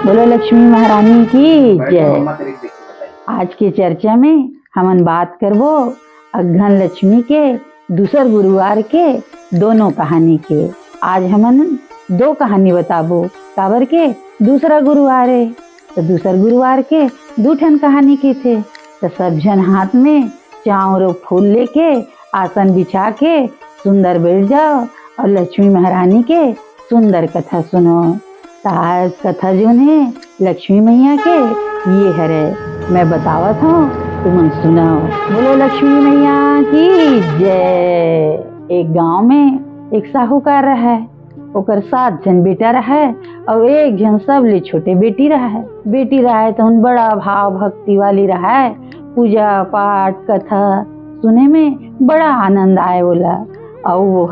बोलो लक्ष्मी महारानी की जय। आज के चर्चा में हमन बात करबो अघन लक्ष्मी के दूसर गुरुवार के दोनों कहानी के। आज हमन दो कहानी बताबो काबर के दूसरा गुरुवार है तो दूसर गुरुवार के दू ठन कहानी के थे। तो सब जन हाथ में चाँव और फूल लेके आसन बिछा के सुंदर बैठ जाओ और लक्ष्मी महारानी के सुंदर कथा सुनो। आज कथा जो है लक्ष्मी मैया के ये हरे मैं बतावत हूँ तुम सुनाओ। बोलो लक्ष्मी मैया की जय। एक गांव में एक साहूकार रहा, ओकर 7 जन बेटा रहा और एक जन सबले छोटे बेटी रहा। बेटी रहा तो उन बड़ा भाव भक्ति वाली रहा, पूजा पाठ कथा सुने में बड़ा आनंद आए बोला। और वो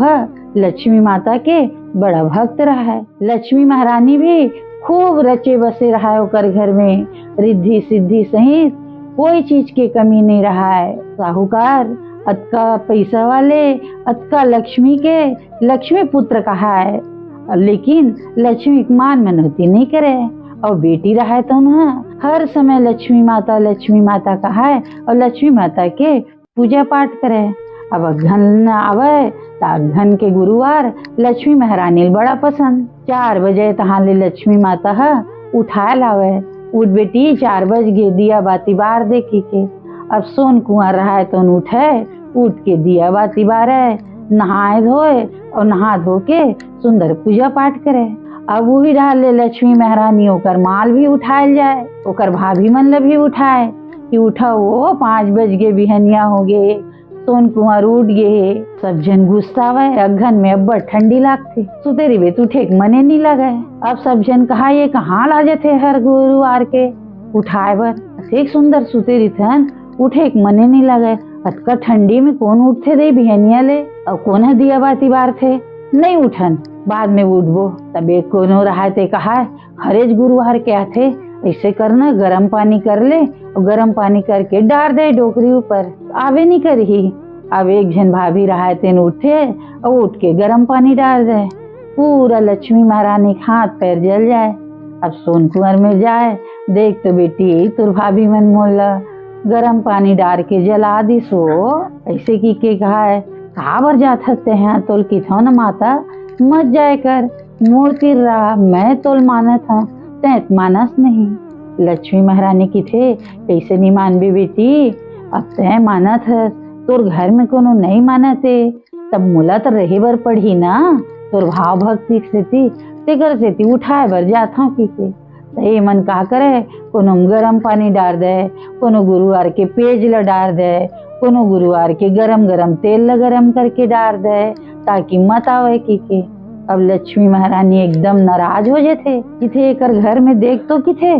लक्ष्मी माता के बड़ा भक्त रहा। लक्ष्मी महारानी भी खूब रचे बसे रहा ओकर घर में, रिद्धि सिद्धि सहित कोई चीज के कमी नहीं रहा है। साहूकार अतका पैसा वाले अतका लक्ष्मी के लक्ष्मी पुत्र कहा है, लेकिन लक्ष्मी मान मनौती नहीं करे। और बेटी रहा तो उन्हें हर समय लक्ष्मी माता कहा है और लक्ष्मी माता के पूजा पाठ करे। अब अघन आवे तो अघन के गुरुवार लक्ष्मी महारानी बड़ा पसंद। 4 बजे तहाँ ले लक्ष्मी माता उठाए लावे, उठ बेटी 4 बज गे दिया बाती बार देखी के। अब सोन कुंवर रहा तो उठ के दिया बाती बारे, नहाए धोए और नहा धो के सुंदर पूजा पाठ करे। अब वही रहा ले लक्ष्मी महारानी ओकर माल भी उठाए जाए, ओकर भाभी मन ल भी उठाए कि उठा वो 5 बज गे बिहनिया हो गे, सोन कुंवर उठ गे। सब जन गुस्सावे, अघन में अब्बड़ ठंडी लागती, सुतेरी बे तू ठेक मने नहीं लगे। अब सब जन कहा ये कहाँ लाजे थे हर गुरुवार के उठाए बर, एक सुंदर सुतेरी थन उठे मने नहीं लगे। अतका ठंडी में कौन उठते दे बिहनिया ले, और कौन दिया बाती बार थे नहीं उठन, बाद में उठबो। तब एक कोनो रहा ते कहा हरेज गुरुवार के आथे ऐसे करना, गर्म पानी कर ले और गर्म पानी करके डाल दे डोकरी ऊपर, आवे नहीं करही। अब एक जन भाभी रहा तेन उठे और उठ के गर्म पानी डाल दे, पूरा लक्ष्मी महारानी के हाथ पैर जल जाए। अब सोन कुंवर में जाए देख तो बेटी तुर भाभी मन मोला गर्म पानी डाल के जला दी सो, ऐसे की के कहा है कहा बर जात हते हैं तोल की थो न माता मत जाए कर, मूर्ति रहा मैं तोल मानत हूँ तैत मानस नहीं। लक्ष्मी महारानी की थे कैसे नहीं मानबे बेटी, अब तय मानत है तोर घर में कोनो नहीं मानते तब मोला तो रहे बर पड़ी ना, तोर भाव भक्ति सेती तेकर सेती उठाए बर जात हूँ की के। ये मन का करे कोनो गरम पानी डाल दे, कोनो गुरुवार के पेज ल डाल दे, कोनो गुरुवार के गरम गरम तेल ल गरम करके डाल दे ताकि मत आवे की के। अब लक्ष्मी महारानी एकदम नाराज हो जाते, किथे एकर घर में देख तो किथे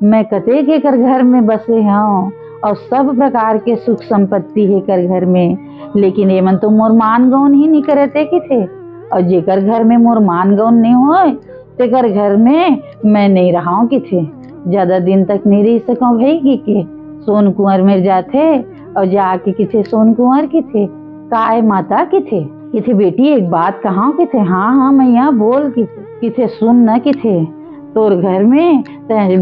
मैं कते के कर घर में बसे हूँ और सब प्रकार के सुख संपत्ति है कर घर में, लेकिन ये मन तो मोर मान गौन ही नहीं करते किथे। और जेकर घर में मोर मान गौन नहीं होए तेकर घर में मैं नहीं रहा हूँ किथे, ज्यादा दिन तक नहीं रह सकूं भाई की के। सोन कुंवर में जाते और जाके किथे सोन कुंवर किथे काय माता किथे किथे बेटी एक बात कहा किथे, हाँ मैया बोल किथे सुन न किथे। तोर घर में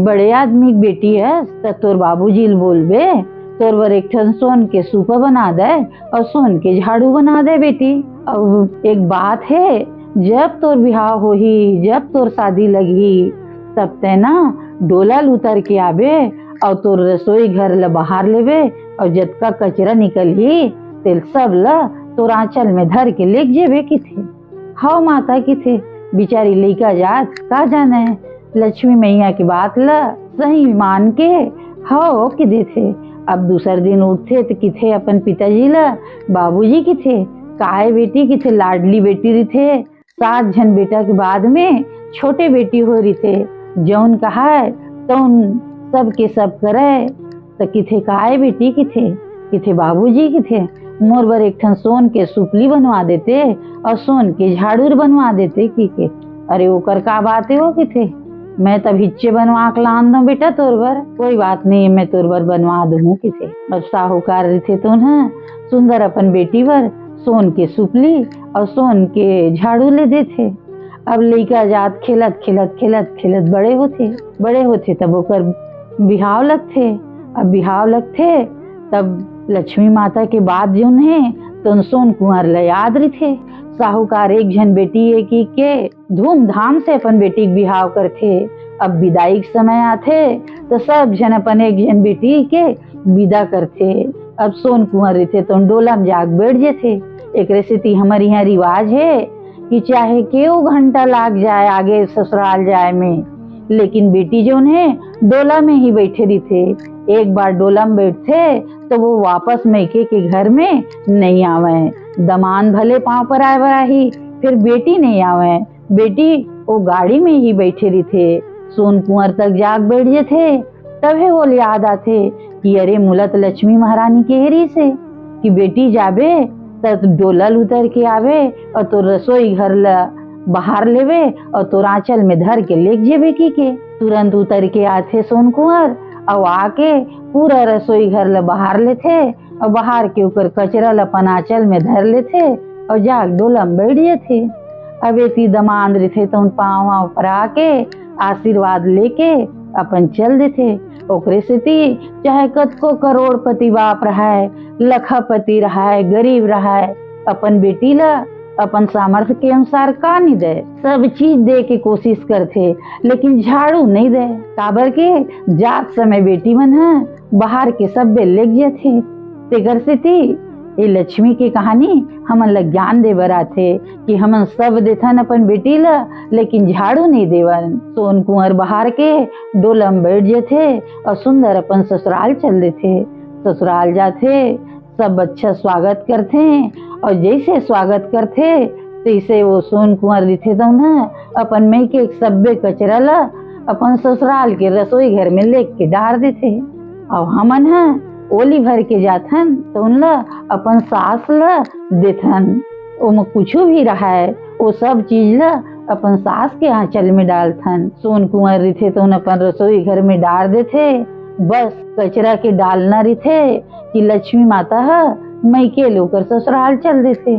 बड़े आदमी की बेटी है तो तोर बाबूजी बोलबे तोर बर एक ठन सोन के सूपा बना दे और सोन के झाड़ू बना दे बेटी। अब एक बात है जब तोर बिहार होही, जब तोर शादी लगी तब ते ना डोला उतर के आबे और तोर रसोई घर ल बाहर लेवे और जतका कचरा निकलही तेल सब ल तोर आंचल में धर के लेके जेबे किथे। हाउ माता किथे बिचारी लइका जात का जाने है, लक्ष्मी मैया की बात ला सही मान के हाउ कि देथे। अब दूसर दिन उठते तो किथे अपन पिताजी ला, बाबूजी किथे काय बेटी किथे लाडली बेटी रही थे। 7 जन बेटा के बाद में छोटे बेटी हो रही थे, जौन कहा है तो सब के सब करे तो किथे काय बेटी किथे बाबूजी किथे मोर बर एक ठन सोन के सुपली बनवा देते और सोन के झाड़ू बनवा देते की के। अरे ओकर का बात है वो किथे, मैं तब हिच्चे बनवा के लान दो बेटा तोर बर, कोई बात नहीं मैं तोर बर बनवा दूँ किथे। अब साहूकार रहे तो न सुंदर अपन बेटी बर सोन के सुपली और सोन के झाड़ू ले देते। अब लइका जात खेलत खेलत खेलत खेलत बड़े होथे तब ओकर बिहाव लगथे। अब बिहाव लगथे तब लक्ष्मी माता के बाद जोन है तो सोन कुंवर ल याद रथे। साहूकार एक झन बेटी के धूमधाम से अपन बेटी के बिहाव करथे। अब विदाई के समय आथे तो सब जन अपन एक झन बेटी के विदा करथे। अब सोन कुंवर रथे तो डोला में जाग बैठ जेथे। एक सेती हमारे यहाँ रिवाज है कि चाहे केऊ घंटा लाग जाए आगे ससुराल जाए में, लेकिन बेटी जोन है डोला में ही बैठे रही। एक बार डोला में बैठते तो वो वापस मैके के घर में नहीं आवे। दमान भले पांव पर आए बराही, फिर बेटी नहीं आवे। बेटी वो गाड़ी में ही बैठे रही थे। सोन कुंवर तक जाग बैठ जेथे। तभी वो याद आथे कि अरे मुलत लक्ष्मी महारानी के हेरी से कि बेटी जाबे तब डोला उतर के आवे और तो रसोई घर ला बाहर लेवे और तो आंचल में धर के लेक जेबे की के। तुरंत उतर के आथे सोन कुंवर और आके पूरा रसोई घर ला बाहर लेथे और बाहर के ऊपर कचरा ला अपन आंचल में धर लेथे और जाग डोला में बैठ जेथे। अब एती दमांद रथे तो उन पाँव पर आके आशीर्वाद लेके अपन चल देथे। ओकरे सेती चाहे कतको करोड़पति बाप रहाय, लखपति रहाय, गरीब रहाय, अपन बेटी ला अपन सामर्थ्य के अनुसार का नहीं दे, सब चीज दे के कोशिश करथे, लेकिन झाड़ू नहीं दे। काबर के जात समय बेटी मन है बाहर के सब लेग जाथे। तेकर सेती ये लक्ष्मी की कहानी हमन ला ज्ञान दे बर आथे कि हमन सब देथन अपन बेटी ला, लेकिन झाड़ू नहीं देवन। सोन कुंवर बाहर के डोला में बैठ जेथे और सुंदर अपन ससुराल चल देथे। ससुराल जाथे, सब अच्छा स्वागत करथे और जैसे स्वागत करथे तैसे वो सोन कुंवर दिथे तो न अपन मई के सब्बे कचरा ला अपन ससुराल के रसोई घर में लेक के डार देथे। और हमन है ओली भर के जाथन तो उनला अपन सास ला देथन। ओम कुछ भी रहा है वो सब चीज ला अपन सास के आंचल में डालथन। सोन कुंवर रथे तो उन अपन रसोई घर में डाल देथे। बस कचरा के डालना रथे कि लक्ष्मी माता है मैके लेकर ससुराल चल देथे।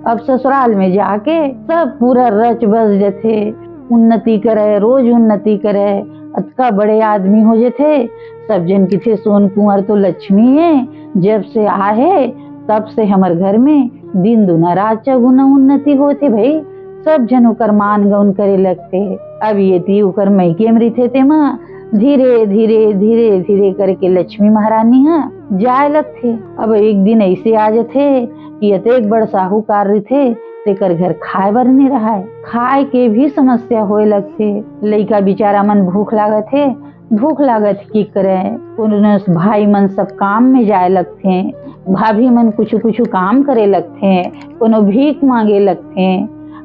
अब ससुराल में जाके सब पूरा रच बस जाथे, उन्नति करे, रोज उन्नति करे, अतका बड़े आदमी हो जाते। सब जन की थे सोन कुंवर तो लक्ष्मी है, जब से आए तब से हमारे घर में दिन दुना रात चौगुना उन्नति होते। भाई सब जन ओकर मान गौन करे लगते। अब ये थी ओकर मैके में रथे थे माँ धीरे धीरे धीरे धीरे करके लक्ष्मी महारानी है जाए लगथे। अब एक दिन ऐसे आ जाते कि एक बड़ साहूकार रथे तेकर घर खाए बर नहीं रहा है, खाए के भी समस्या होए लगथे। लइका बेचारा मन भूख लागत है, भूख लागत की करे, कोनो भाई मन सब काम में जाए लगथे, भाभी मन कुछ कुछ काम करे लगथे, कोनो भीख मांगे लगथे,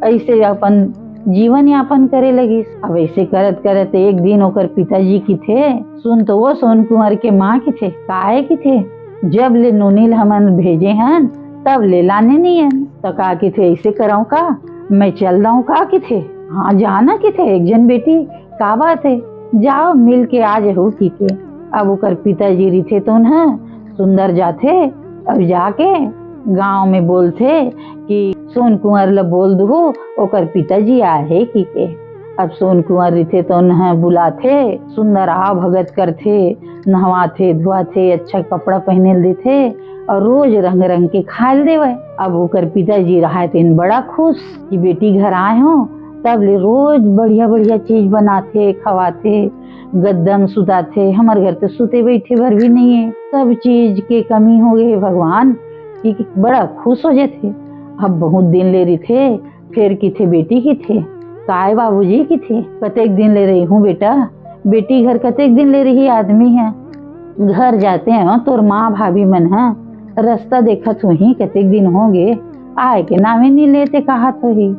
ऐसे अपन जीवन यापन करे लगी। अब ऐसे करत करत एक दिन ओकर पिताजी की थे सुन तो वो सोन कुंवर के माँ की थे काहे की थे जब ले नोनील हमन भेजे हैं तब ले लाने नहीं है। तो का की थे ऐसे कराऊं का मैं चल रहा हूँ का की थे। हाँ जाना की थे एक जन बेटी का बात है जाओ मिल के आ जाओ की के। अब ओकर पिताजी रथे तो न सुंदर जाते। अब जाके गांव में बोलते कि सोन कुंवर ला बोल दो ओकर पिताजी आए की के। अब सोन कुंवर रथे तो न बुलाथे, सुंदर आ भगत करथे, नहवाथे धुआथे, अच्छा कपड़ा पहने देथे और रोज रंग रंग के खाए देवे। अब ओकर पिताजी रहा तेन बड़ा खुश कि बेटी घर आए हो, तब ले रोज बढ़िया बढ़िया चीज बनाते खवाते, गद्दम सुताते। हमारे घर तो सुते बैठे भर भी नहीं है, सब चीज के कमी हो गए भगवान कि बड़ा खुश हो जाते। अब बहुत दिन ले रही थे फिर की थे बेटी की थे काय बाबूजी की थे कतेक दिन ले रही हूँ बेटा, बेटी घर कतेक दिन ले रही आदमी है, घर जाते हैं तोर माँ भाभी मन है, रास्ता देखा तो ही कतेक दिन होंगे आए के नामे नहीं लेते कहा तो ही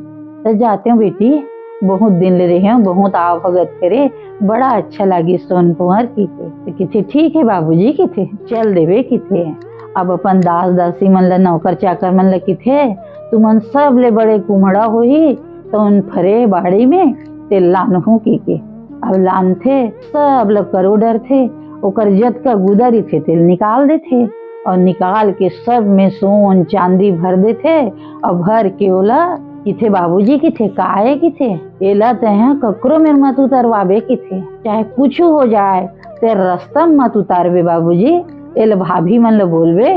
तो जाते हो बेटी बहुत दिन ले रहे हैं, बहुत आव भगत करे, बड़ा अच्छा लगी सोन कुंवर की थे। ठीक है बाबूजी की थे चल देवे की थे। अब अपन दास दासी मन ला नौकर चाकर मन ला की थे तुमन सब ले बड़े कुम्हड़ा होही तो उन फरे बाड़ी में तेल लानहू की के। अब लान थे सब लोग करो डर थे ओकर जत का गुदरी थे तेल निकाल देथे और निकाल के सब में सोन चांदी भर देथे और भर के ओला किथे बाबूजी किथे काहे किथे एला तह ककरो मेर मत उतरवाबे किथे, चाहे कुछ हो जाए ते रास्ता मत उतारबे बाबूजी। एल भाभी मन ल बोलबे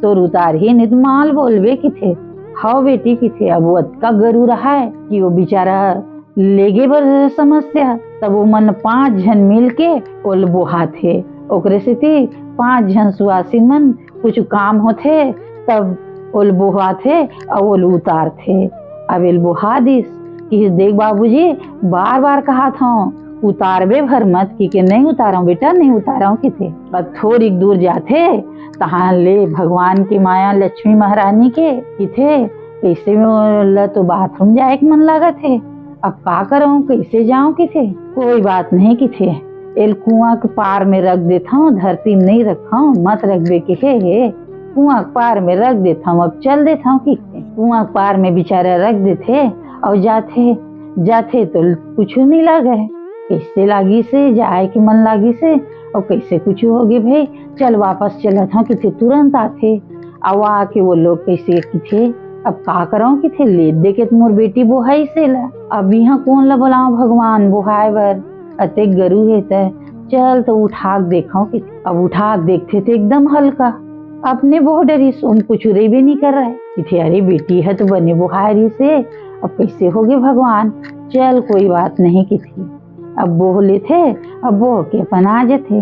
तो उतार ही नित माल बोलबे किथे। हाँ बेटी किथे अब वो अतका गरू रहा है कि वो बेचारा लेगे बर समस्या। तब वो मन 5 जन मिल के ओल बोहा थे, ओकरे से 5 जन सुहासिन मन कुछ काम होथे तब ओल बोहा थे और ओल उतार थे। अब एल बोहा दिस कि देख बाबूजी बार बार कहा था उतारबे भर मत कि नहीं उतारा बेटा नहीं उतारा किथे। अब थोड़ी दूर जाते तहाँ ले भगवान की माया लक्ष्मी महारानी के किथे कैसे में तो बाथरूम जाए के मन लगा थे। अब का करूं कैसे जाऊं किथे, कोई बात नहीं किथे एल कुआं के पार में रख देता हूँ, धरती में नहीं रखा हूँ मत रखबे के हे कुआं के पार में रख देता हूँ। अब चल देता हूँ कि कुआं के पार में बेचारा रख देते और जाते जाते तो कुछ नहीं लगे, कैसे लागी से जाए के मन लागी से और कैसे कुछ हो गए भाई चल वापस चला था किथे तुरंत आते। अब आके वो लोग कैसे किथे अब का कराऊं किथे ले दे के मोर बेटी बोहाई से ला। अब यहाँ कौन ला बुलाऊं भगवान बोहाए बर अते गरू है चल तो उठा देखा कि अब उठा देखते थे एकदम हल्का अपने बहुत डरी सोम कुछ रे भी नहीं कर रहा है कि अरे बेटी है तो बने बुहारी से अब कैसे हो गए भगवान चल कोई बात नहीं की थी। अब बोले थे अब बो के पना जाते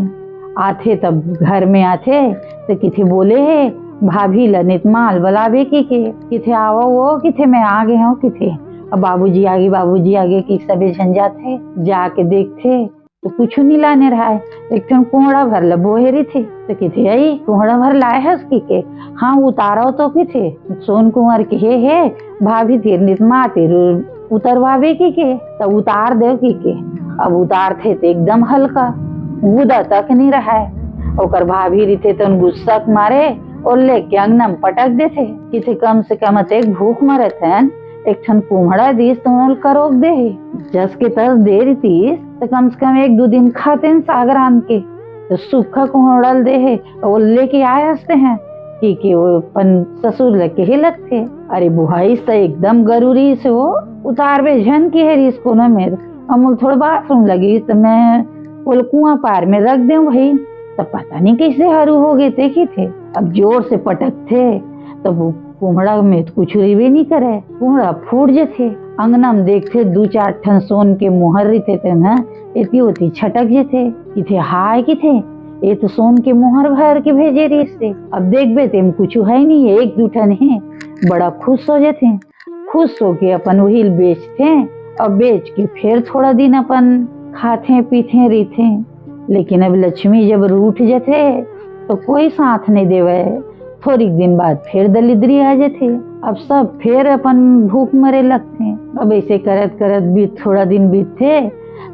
आते तब घर में आते तो किथे बोले है भाभी लनित माल बलावे की के किथे आओ वो किथे मैं आ गए हूँ किथे। अब बाबूजी आगे की सबे झंझा थे जाके देखते तो कुछ नहीं लाने रहा है, एक कोहड़ा भर ल बोहेरी थे तो किथे आई कोहड़ा भर लाए है उसकी के हाँ उतारो तो किथे सोन कुंवर के हे भाभी तीर नितमा तीर उतरवावे की के तब उतार दे की के। अब उतार थे तो एकदम हल्का गुदा तक नहीं रहा है, ओकर भाभी रीते तो गुस्सा मारे और लेके अंगना में पटक देते किथे कम से कम एक भूख मरे थे एक ठन कुम्हड़ा दीस तो का रोक दे जस के तस दे रही तो कम से कम 1-2 दिन खाते सागर आन के तो सूखा कुम्हड़ा दे है और लेके आए हंसते हैं कि वो अपन ससुर लगे ही लगते। अरे बुहाई तो एकदम गरूरी से वो उतार बे झन की है रिस को न मेरे अमूल थोड़ा बाथरूम लगी तो मैं वो कुआं पार में रख दे भाई तब पता नहीं कैसे हरू हो गए देखी थे। अब जोर से पटक थे तब वो कुम्हड़ा में तो कुछ भी नहीं करे कुम्हड़ा फूट जेथे अंगना में देखते 2-4 ठन सोन के मुहर रहते थे ना इतनी होती छटक जेथे किथे हाय किथे ये तो सोन के मुहर भर के भेजे रही से। अब देख बे तेम कुछ है नहीं 1-2 ठन है बड़ा खुश हो जाते खुश हो के अपन वही बेचते और बेच के फिर थोड़ा दिन अपन खाते पीते रहते। लेकिन अब लक्ष्मी जब रूठ जाते तो कोई साथ नहीं देवे, थोड़ी दिन बाद फिर दलिद्री आ जाते अब सब फिर अपन भूख मरे लगते। अब ऐसे करत करत थोड़ा दिन बीतते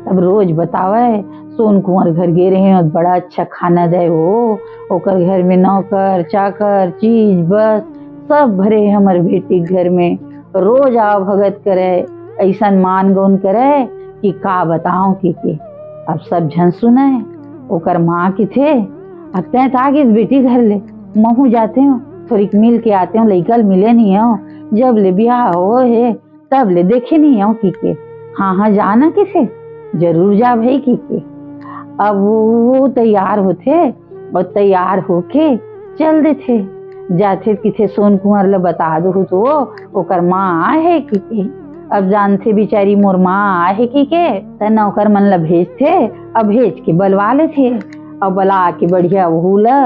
तब रोज बतावे सोन कुंवर घर गे रहे और बड़ा अच्छा खाना दे वो ओकर घर में नौकर चाकर चीज बस सब भरे हमारे बेटी घर में रोज आओ भगत करे ऐसा मान गौन करे कि का बताओ कि अब सब झन सुने ओकर माँ की थे अब तय आगे बेटी घर ले महू जाते हो थोड़ी मिल के आते हो लइकल मिले नहीं हो जब ले ब्याह हो है तब ले देखे नहीं हो की के हाँ जाना किसे जरूर जा भाई की के। अब वो तैयार होते और तैयार होके चल देते जाते किथे सोन कुंवर ले बता दो तो ओकर माँ है की अब जानते बेचारी मोर माँ आहे की के त नौकर मन ला भेजते अब भेज के बलवा लेते और बला के बढ़िया वहूला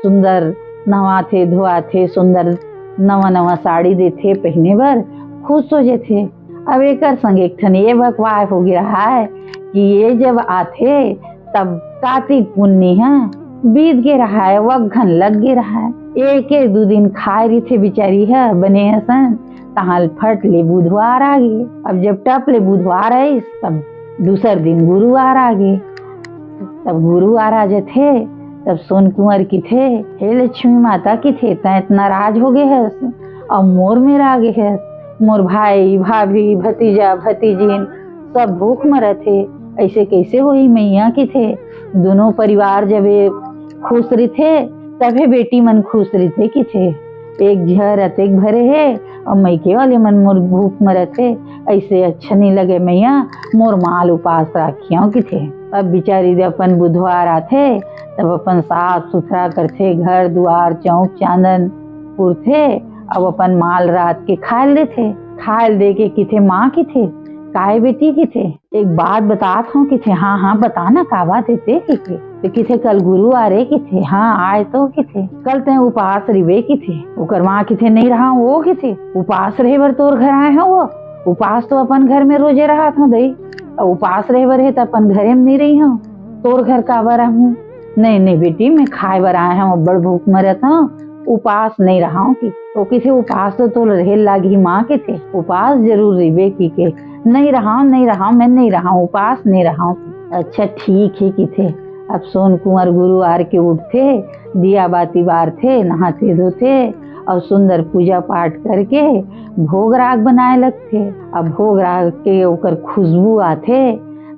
सुंदर नहाते धोआते सुंदर नवा साड़ी देते पहने बर खुश हो जाते। अब एक संग एक ठन ये बकवास हो गया है कि ये जब आते तब कार्तिक पुन्नी है बीत गे रहा है वघन लग गे रहा है 1-2 दिन खाए रही थे बेचारी है बने हसन तहाल फट ले बुधवार आ गए। अब जब टप ले बुधवार आई तब दूसर दिन गुरुवार आ गए तब गुरुवार आ जाते तब सोन कुंवर की थे हे लक्ष्मी माता की थे इतना राज हो गए है और मोर में आ गए है मोर भाई भाभी भतीजा भतीजीन सब भूख मरे थे ऐसे कैसे हुई मैया की थे दोनों परिवार जब खुश रही थे तभी बेटी मन खुश रही थे कि थे एक झर अतेक भरे है और मैके वाले मन मोर भूख मरत है। ऐसे अच्छा नहीं लगे मैया मोर माल उपास राखियों कि थे। अब बेचारी अपन बुधवार आथे तब अपन साफ सुथरा करथे, घर दुआर चौक चांदन पुरथे। अब अपन माल रात के खाए लेथे, खाए दे के किथे माँ की थे काय बेटी की थे एक बात बतात हूँ कि थे। हाँ हाँ बताना का बात है ते तो किथे कल गुरुवार है कि थे। हाँ आए तो कि थे कल ते उपास रिवे कि थे ओकर माँ कि थे नहीं रहा वो कि थे उपास रहे बर तोर घर आए हैं। वो उपास तो अपन घर में रोजे रहा था दई, उपास रहे बर है तो अपन घरे में नहीं रही हूँ, तोर घर का बर हूँ। नहीं नहीं बेटी मैं खाए बर आए हूँ, बड़ भूख मरत हूँ, उपास नहीं रहा हूँ की। तो किसे उपास तो रहे लागी माँ के थे उपास जरूर रिवे की के नहीं रहा मैं नहीं रहा उपास नहीं रहा। अच्छा ठीक है कि थे। अब सोन कुंवर गुरुवार के उठते दिया बाती बारथे नहाते धोते और सुंदर पूजा पाठ करके भोग राग बनाए लगते। अब भोग राग के ओकर खुशबू आथे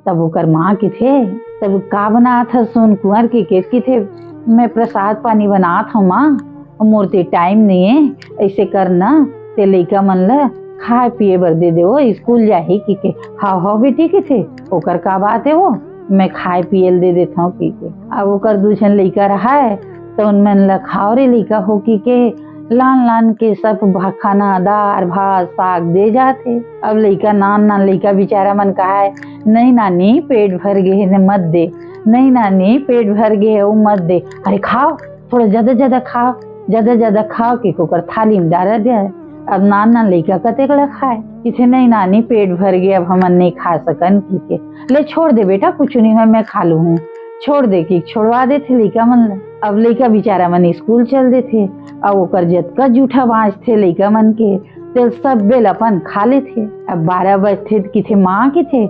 तब ओकर माँ की थे तब का बना था सोन कुंवर के थे मैं प्रसाद पानी बनात हूँ माँ, मोरते टाइम नहीं है ऐसे करना ते लइका मन ला खाए पिए बर दे वो स्कूल जाही की के। हाँ हाँ बेटी के थे ओकर का बात है वो मैं खाए पिए दे देता हूँ की के। अब ओकर दूसर लइका रहा है तो उनमें ला खाओ रे लइका हो की के लान लान के सब खाना दार भात साग दे जाते। अब लइका नान लइका बेचारा मन कहा है नहीं नानी पेट भर गए है मत दे, नहीं नानी पेट भर गए है वो मत दे। अरे खाओ थोड़ा ज्यादा खाओ, ज्यादा खाओ कि कुकर थाली में डाल दिया। अब नाना लइका कतेक ला खाए किसे नहीं नानी पेट भर गए अब हम नहीं खा सकन की के। ले छोड़ दे बेटा कुछ नहीं है मैं खा लू हूँ, छोड़ दे की छोड़वा दे थे लइका मन ला। अब लइका बेचारा मन स्कूल चल दे थे अब ओकर जतका जूठा बाँच थे लइका मन के ते सब बेल अपन खा ले थे। अब 12 बजते कि थे माँ की थे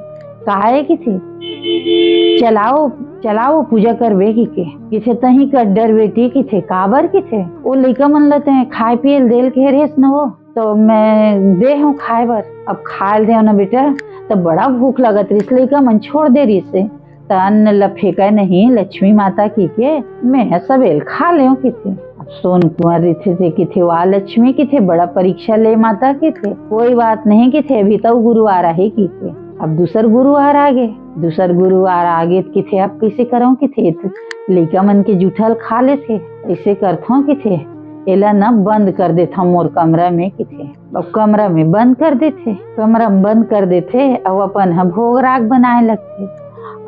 काहे की थे चलाओ पूजा करवे की के किथे तही कर डर बेटी की थे काबर की थे वो लइका मन लते हैं खाए पिए देल के रेस न हो तो मैं दे हूँ खाए बर। अब खाए दे ना बेटा तो बड़ा भूख लगत रही लइका मन छोड़ दे रही से तन लफेका नहीं लक्ष्मी माता की के मैं सबेल खा ले की थे। अब सोन कुंवर थे कि थे वाह लक्ष्मी की थे बड़ा परीक्षा ले माता की थे कोई बात नहीं की थे अभी तो गुरुवार है की थे। अब दूसर गुरुवार आगे कि थे अब कैसे करो कि थे लइका मन के जूठल खा ले थे ऐसे करथो कि थे एला न बंद कर देता मोर कमरा में कि थे। अब कमरा में बंद कर देते अब अपन भोग राग बनाए लगते।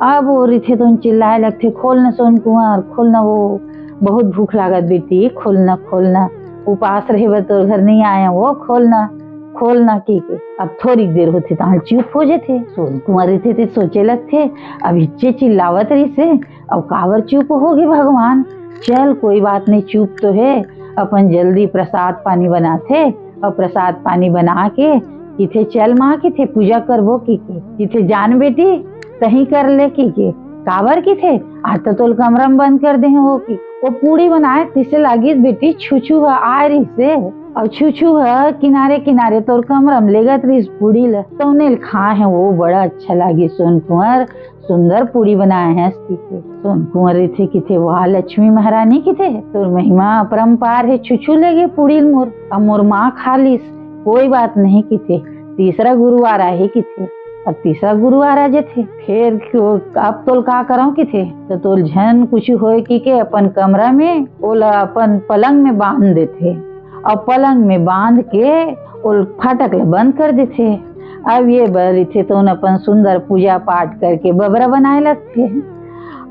अब वो रिथे तो चिल्लाए लगते खोलना सोन कुंवर खोलना, वो बहुत भूख लागत बेटी खोलना उपास रहे तो घर नहीं आया वो खोलना की के। अब थोड़ी देर होती तो चुप हो जाते सोन कुंवर थे सोचे लगते अब इच्चे चिल्लावत रही से अब कावर चुप होगी भगवान, चल कोई बात नहीं चुप तो है अपन जल्दी प्रसाद पानी बनाते और प्रसाद पानी बना के किथे चल माँ की थे पूजा करबो की के किथे जान बेटी तही कर ले की के काबर की थे आज तो कमरा में बंद कर दे हो की वो पूरी बनाए तिसे लगी बेटी छुछू आ रही से और छुछू है किनारे तोर कमरा में लेगत रही पूरी ला तो उन्हें खा है वो बड़ा अच्छा लगी। सोन कुंवर सुंदर पूरी बनाए हैं सोन कुंवर थे कि थे वहाँ लक्ष्मी महारानी की थे तो महिमा अपरंपार है छुछू लगे पूरी मोर अब मोर माँ खा लीस कोई बात नहीं की थे। तीसरा गुरुवार है कि थे अब तीसरा गुरुवार आ जाते फिर अब तोल का करो कि थे तो तोल झन कुछ होए की के अपन कमरा में ओला अपन पलंग में बांध देते और पलंग में बांध के ओल फाटक ले बंद कर देते। अब ये बरी थे तो अपन सुंदर पूजा पाठ करके बबरा बनाए लगते।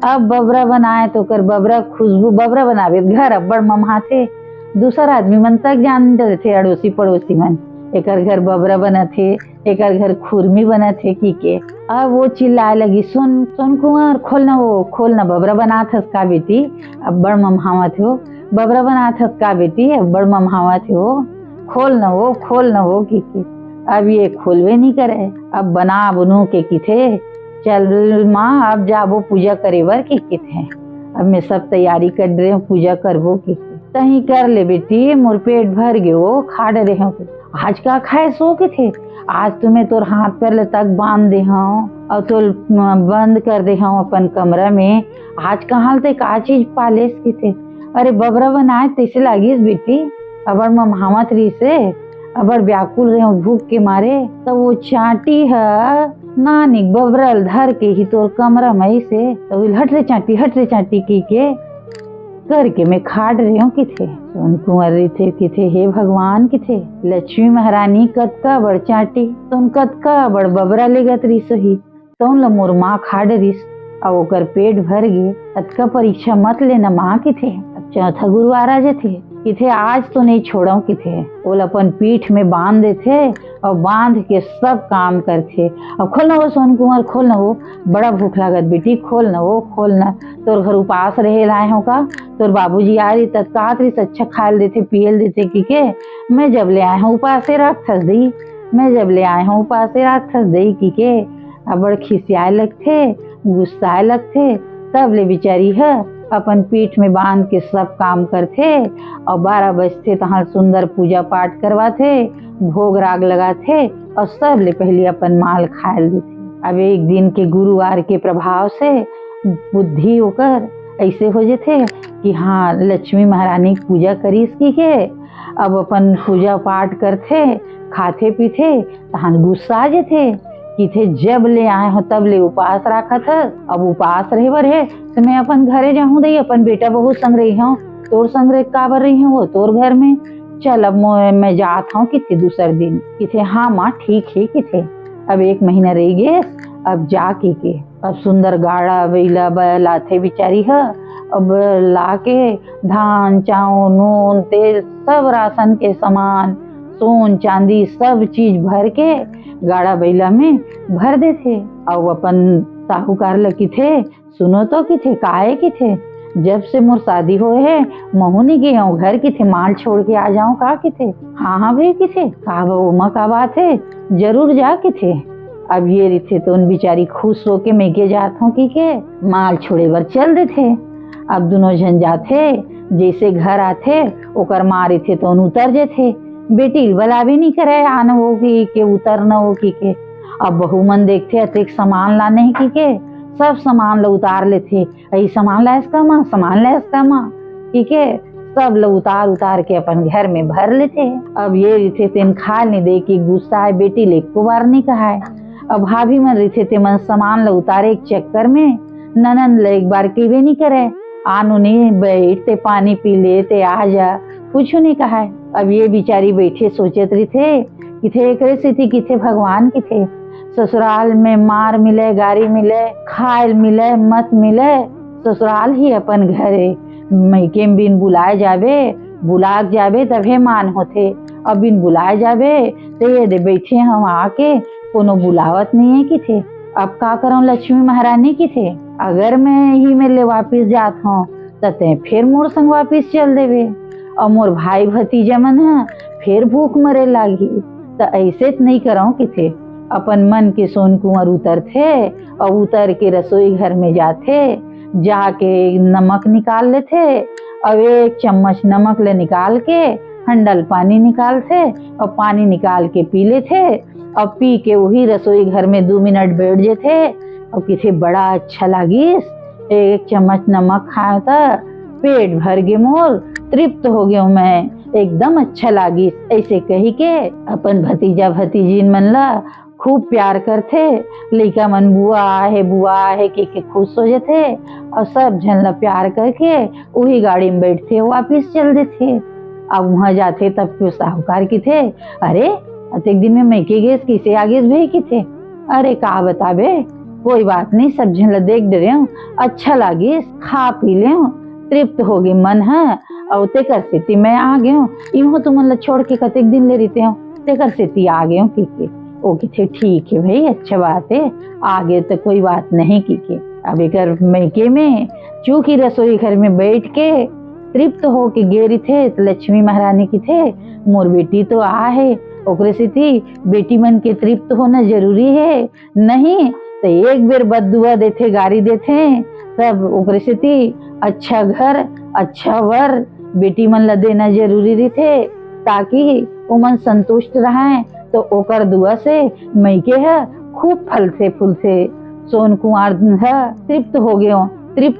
अब बबरा बनाए तो कर बबरा खुशबू बबरा बनावे घर अब्बड़ ममहा थे दूसरा आदमी मन तक जान थे अड़ोसी पड़ोसी मन एक घर बबरा बना थे एक घर खुरमी बना थे की के। अब वो चिल्लाए लगी सोन कुंवर खोलना बबरा बना थस का बेटी अब बड़ ममहावा थे हो बबरा बना थस का बेटी अब बड़ ममहावा थे हो खोलना वो की अब ये खोलवे नहीं करे अब बना बुनू के की थे चल माँ अब जाबो पूजा करे बर की थे। अब मैं सब तैयारी कर रहे हूँ पूजा करबो की तही कर ले बेटी मोर पेट भर गए वो खा रहे हो आज का खाए सो के थे आज तुम्हें तोर हाथ पैर तक बांध दे हूँ और तो बंद कर दे हूँ अपन कमरा में आज कहाँ तक का चीज पालेस की थे। अरे बबरा बनाए तैसे लगी बेटी अबर ममावत रही से, अबर व्याकुल रहे भूख के मारे। तो वो चाटी है नानिक बबरल धर के ही तोर कमरा मई से, तो हट रे चाटी की के करके मैं खाड़ रही हूँ किथे। सोन कुंवर थे किथे, हे भगवान किथे। लक्ष्मी महारानी कतका बड़ चाटी, तुम कतका बड़ बबरा लेगत रही सही, तुम ल मोर माँ खाड़ रहीस और ओकर पेट भर गे। अतका परीक्षा मत लेना माँ किथे। अब चौथा गुरुवार आ थे किथे, आज तो नहीं छोड़ो किथे। ओल अपन पीठ में बांध देते और बांध के सब काम करते। अब खोल ना वो सोन कुंवर, खोल ना वो, बड़ा भूख लागत बेटी, खोल ना वो, खोल ना। तोर घर उपास रहे लाए हो का, तोर बाबूजी आ रही तत्कात रही अच्छा खाल देते पियल देते की के। मैं जब ले आए हूँ उपासे रात थस दी, मैं जब ले आए हूँ उपासे रात थस दी की के। अब बड़ खिसियाए लगथे, गुस्साए लगथे। तब ले बिचारी है अपन पीठ में बांध के सब काम करथे और 12 बजते तहाँ सुंदर पूजा पाठ करवाथे, भोग राग लगाथे और सब ले पहले अपन माल खाए देथे। अब एक दिन के गुरुवार के प्रभाव से बुद्धि होकर ऐसे हो जाते कि हाँ लक्ष्मी महारानी की पूजा करी इसकी के। अब अपन पूजा पाठ करथे, खाथे पीथे, तहां गुस्सा आ जाते कि थे जब ले आए हो तब ले उपास रखा था। अब उपास रहे बर है तो मैं अपन घरे जाऊँ दई, अपन बेटा बहू संग रही हूँ। तोर संग रह काबर रही हूँ वो तोर घर में, चल अब मैं जात हूँ किथे दूसर दिन किथे। हाँ माँ ठीक है किथे। अब 1 महीना रह गए, अब जा के अब सुंदर गाड़ा बैला लाथे बिचारी है। अब लाके धान चाउर नून तेल सब राशन के सामान सोन चांदी सब चीज भर के गाड़ा बैला में भर देथे। और अपन साहूकार लकी थे, सुनो तो कि थे काहे कि थे, जब से मोर शादी होए है महू नहीं गए हूँ घर की थे, माल छोड़ के आ जाऊं का कि थे। हाँ भाई कि थे का उमा का बात है, जरूर जा कि थे। अब ये रिथे तो उन बिचारी खुश हो के मैं के जात हूँ कि के माल छोड़े बर चल देथे। अब दोनों जन जाथे, जैसे घर आथे ओकर मारे थे तो उतर जेथे। बेटी बला भी नहीं करे आना वो की के उतर न हो की के। अब बहू मन देखते अतिक सामान लाने की के, सब सामान ला उतार लेते। यही सामान ला इसका माँ, सामान ला इसका माँ की के सब ला उतार के अपन घर में भर लेते। अब ये रिथे तेन खा नहीं दे की गुस्सा है बेटी ले को बार नहीं कहा है। अब भाभी मन रिथे ते मन सामान ला उतारे एक चक्कर में ननन ला एक बार के भी नहीं करे, आनू नहीं बैठते पानी पी लेते आ जा, कुछ नहीं कहा है। अब ये बिचारी बैठे सोचत रही थे किथे एक स्थिति किथे भगवान किथे। ससुराल में मार मिले गारी मिले खायल मिले मत मिले, ससुराल ही अपन घरे। मैके बिन बुलाए जाबे, बुला जाबे तभे मान होते। अब बिन बुलाए जाबे तो ये दे बैठे हम आके कोनो बुलावत नहीं है किथे। अब का करूं लक्ष्मी महारानी किथे। अगर मैं ही में ले वापिस जात हूँ तते फिर मोर संग वापिस चल देवे और मोर भाई भतीजा मन है फिर भूख मरे लागी। तो ऐसे नहीं कराऊं किथे। अपन मन के सोन कुंवर उतर थे और उतर के रसोई घर में जाते, जाके नमक निकाल लेते और 1 चम्मच नमक ले निकाल के हंडल पानी निकालते और पानी निकाल के पी लेते और पी के वही रसोई घर में 2 मिनट बैठ जेते और किथे बड़ा अच्छा लागिस। 1 चम्मच नमक खाया था, पेट भर गे मोर, तृप्त हो गया मैं, एकदम अच्छा लागिस। ऐसे कही के अपन भतीजा भतीजीन मन ला खूब प्यार करथे। लइका मन बुआ है के खुश हो जाते और सब जन ला प्यार करके वही गाड़ी में बैठते वापिस चल देते। अब वहाँ जाते तब क्यों साहूकार की थे, अरे एक दिन में मैके गेस किसे आगे भाई की थे। अरे का बताबे, कोई बात नहीं, सब जन ला देख डरे हूँ, अच्छा लागी, खा पी ले, तृप्त हो गई मन है और तेकर सेती मैं आ गए हूँ। इहो तुम ला छोड़ के कतेक दिन ले रहते हो, तेकर सेती आ गए हूँ की ओ किथे। ठीक है भाई, अच्छा बात है, आगे तो कोई बात नहीं की के। अब एक मैके में चूंकि रसोई घर में बैठ के तृप्त हो के गेरी थे तो लक्ष्मी महारानी की थे मोर बेटी तो आ है ओकरे से थी बेटी मन के तृप्त होना जरूरी है, नहीं तो एक बेर बददुआ देते गारी देते तब ओकरे से थी अच्छा घर अच्छा वर बेटी मन ला देना जरूरी रहते ताकि वो मन संतुष्ट रहे। तो ओकर दुआ से मैके है खूब फलते फूलते सोन कुंवर है तृप्त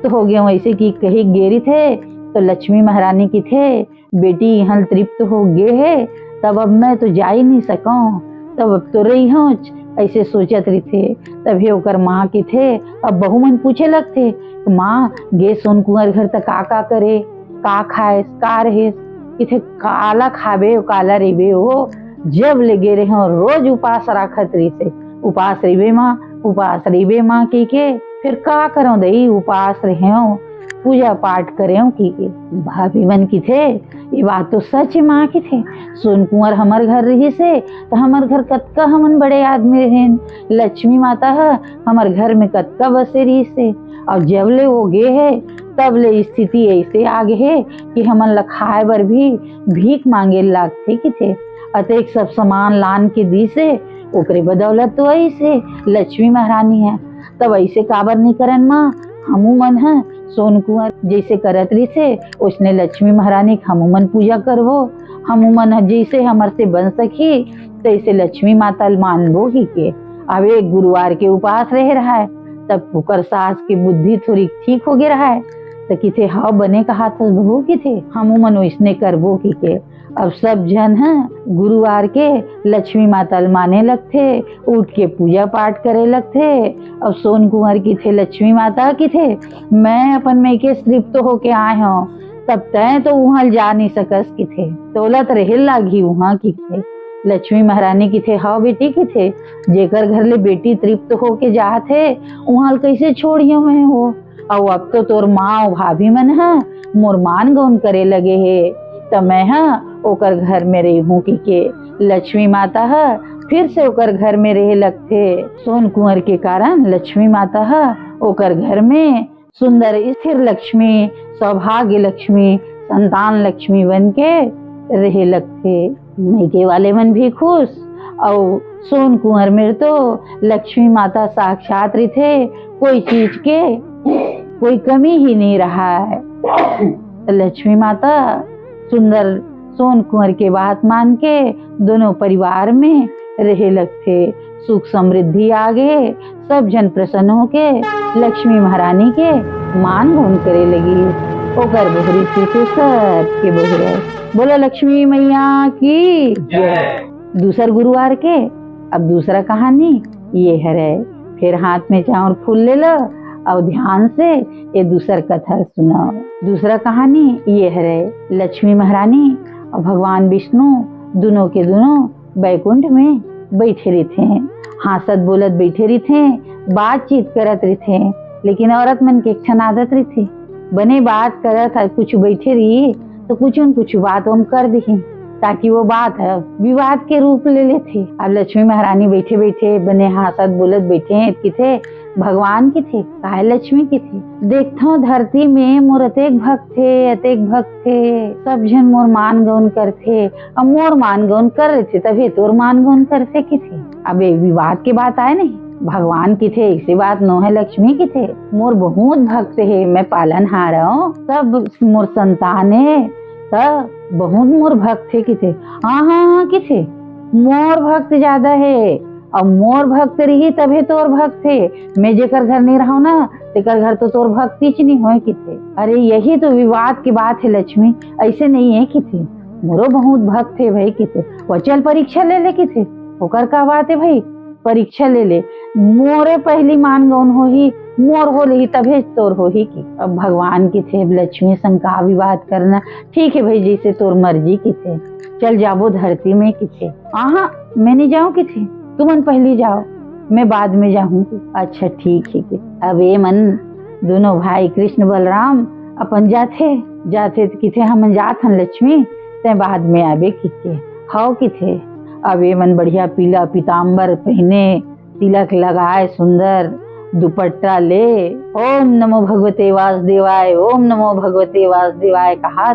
हो गए ऐसे की कही गेरी थे। तो लक्ष्मी महारानी की थे बेटी यहाँ तृप्त हो गए है, तब अब मैं तो जा ही नहीं सकूं, तब अब तो रही हूँ। ऐसे सोचत रही थे। तभी ओकर माँ की थे। अब बहू मन पूछे लगते, माँ गे सोन कुंवर घर तक का करे, का खाए, का रहे, किथे काला खाबे काला रेबे हो। जब ले गे रहे रोज उपास राखत रही से, उपास रेबे माँ, उपास रेबे माँ की के फिर का करो दई, उपास रहे पूजा पाठ करे की के। भाभी मन की थे, ये बात तो सच है माँ की थे। सोन कुंवर हमार घर रही से तो हमार घर कतका हमन बड़े आदमी रहे, लक्ष्मी माता है हमार घर में कतका बसे रही से। और जब ले वो गे है तब ले स्थिति ऐसे आगे है कि हमन ला खाए बर भी भीख मांगे लागते की थे। अतेक सब सामान लान के दी से, ओकरे बदौलत तो ऐसे लक्ष्मी महारानी है। तब ऐसे काबर नहीं करन माँ, हमू मन है सोन कुंवर जैसे करत रही से उसने लक्ष्मी महारानी हमू मन पूजा करबो। हमू मन जैसे हमर से बन सकी तैसे लक्ष्मी माता मानबो ही के। अब एक गुरुवार के उपास रह रहा है, तब ओकर सास की बुद्धि थोड़ी ठीक हो गए रहा है, तो किथे हाव बने का हाथ बहू की थे, हमू मन वैसने करबो की के। अब सब जन है गुरुवार के लक्ष्मी माता माने लगते, उठ के पूजा पाठ करे लगते। अब सोन कुंवर की थे लक्ष्मी माता की थे, मैं अपन में के तृप्त तो होके आए हूँ, तब तय तो वहाँ जा नहीं सकस की थे, तोलत रहे लागी वहाँ की थे। लक्ष्मी महारानी की थे, हाँ बेटी की थे, जेकर घर ले बेटी तृप्त होके जात है वहाँ कैसे छोड़ियो मैं हो। और अब तो तोर माँ और भाभी मन है मोर मान गौन करे लगे है, तो मैं ओकर घर में रही हूँ की के। लक्ष्मी माता है फिर से ओकर घर में रहे लगते। सोन कुंवर के कारण लक्ष्मी माता है ओकर घर में सुंदर स्थिर लक्ष्मी, सौभाग्य लक्ष्मी, संतान लक्ष्मी बन के रहे लगते। मैके वाले मन भी खुश। और सोन कुंवर में तो लक्ष्मी माता साक्षात रही थे, कोई चीज के कोई कमी ही नहीं रहा है। तो लक्ष्मी माता सुंदर सोन कुंवर के बात मान के दोनों परिवार में रहे लगते। सुख समृद्धि आगे सब जन प्रसन्न होके लक्ष्मी महारानी के मान गुण करे लगी। ओकर बोहरी से सब के बोहरे बोला लक्ष्मी मैया की जय। दूसर गुरुवार के अब दूसरा कहानी ये है रे। फिर हाथ में चावल फूल ले लो और ध्यान से ये दूसर कथा सुनाओ। दूसरा कहानी ये है रे, लक्ष्मी महारानी और भगवान विष्णु दोनों के दोनों बैकुंठ में बैठे रहे थे, हासत बोलत बैठे रहे थे, बातचीत करत रहे थे। लेकिन औरत मन के एक आदत रही थी, बने बात करत कुछ बैठे रही तो कुछ न कुछ बात हम कर दी ताकि वो बात है विवाद के रूप ले लेते। अब लक्ष्मी महारानी बैठे बैठे बने हासत बोलत बैठे किथे भगवान के थे, काय लक्ष्मी के थे। देखता धरती में मोर अतेक भक्त थे, अतेक भक्त थे, सब जन मोर मान गौन करते। अब मोर मान गौन कर रहे थे तभी तोर मान गौन करते कि थे। अब एक विवाद के बात आए नहीं, भगवान की थे ऐसी बात नो है, लक्ष्मी की थे मोर बहुत भक्त है, मैं पालन हार हूँ, सब मोर संतान है, सब बहुत मोर भक्त थे कि थे। हाँ कि थे मोर भक्त ज्यादा है, और मोर भक्त रही तभी तोर भक्त थे। मैं जेकर घर नहीं रहा ना तेकर घर तो तोर भक्ति च नहीं हो कि थे। अरे यही तो विवाद की बात है लक्ष्मी, ऐसे नहीं है कि थे मोरो बहुत भक्त थे भाई कि थे। वो चल परीक्षा ले ले कि थे, होकर का बात है भाई, परीक्षा ले ले, मोरे पहली मान गौन हो ही, मोर हो ही तभी तोर हो ही की। अब भगवान की थे लक्ष्मी संग का विवाद करना, ठीक है भाई जैसे तोर मर्जी की थे, चल जाबो धरती में की थे। हाँ मैं नहीं जाऊँ कि थे, तुमन पहली जाओ मैं बाद में जाऊंगी। अच्छा ठीक है। अब ये मन दोनों भाई कृष्ण बलराम अपन जाते किथे हम जात हन लक्ष्मी ते बाद में आबे किथे हाउ किथे। अब ये मन बढ़िया पीला पीताम्बर पहने, तिलक लगाए, सुंदर दुपट्टा ले, ओम नमो भगवते वासुदेवाय, ओम नमो भगवते वासुदेवाय कहा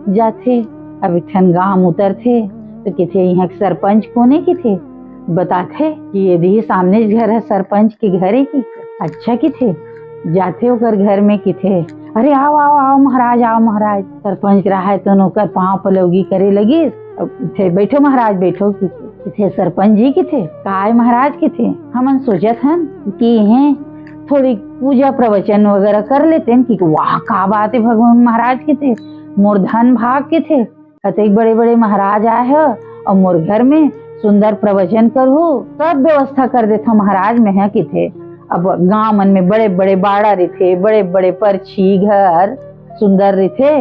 जाते। अब ठन गांव उतरते तो किथे यहाँ सरपंच कोने की थे बताते कि यदि सामने घर है सरपंच के घर है की। अच्छा की थे जाते होकर घर में की थे, अरे आओ आओ आओ महाराज, आओ महाराज। सरपंच रहा है तो नौकर पाँव पलौगी करे लगी, थे बैठो महाराज बैठो की थे। सरपंच जी की थे, काय महाराज की थे, हमन सोचत हन कि हैं थोड़ी पूजा प्रवचन वगैरह कर लेते हैं कि वाह का बात है, भगवान महाराज के थे मोर धन भाग के थे, अतेक बड़े बड़े महाराज आए हो और मोर घर में सुंदर प्रवचन करहु, सब व्यवस्था कर देता महाराज में है कि थे। अब गांव मन में बड़े बड़े बाड़ा रथे, बड़े बड़े परछी घर सुंदर रथे,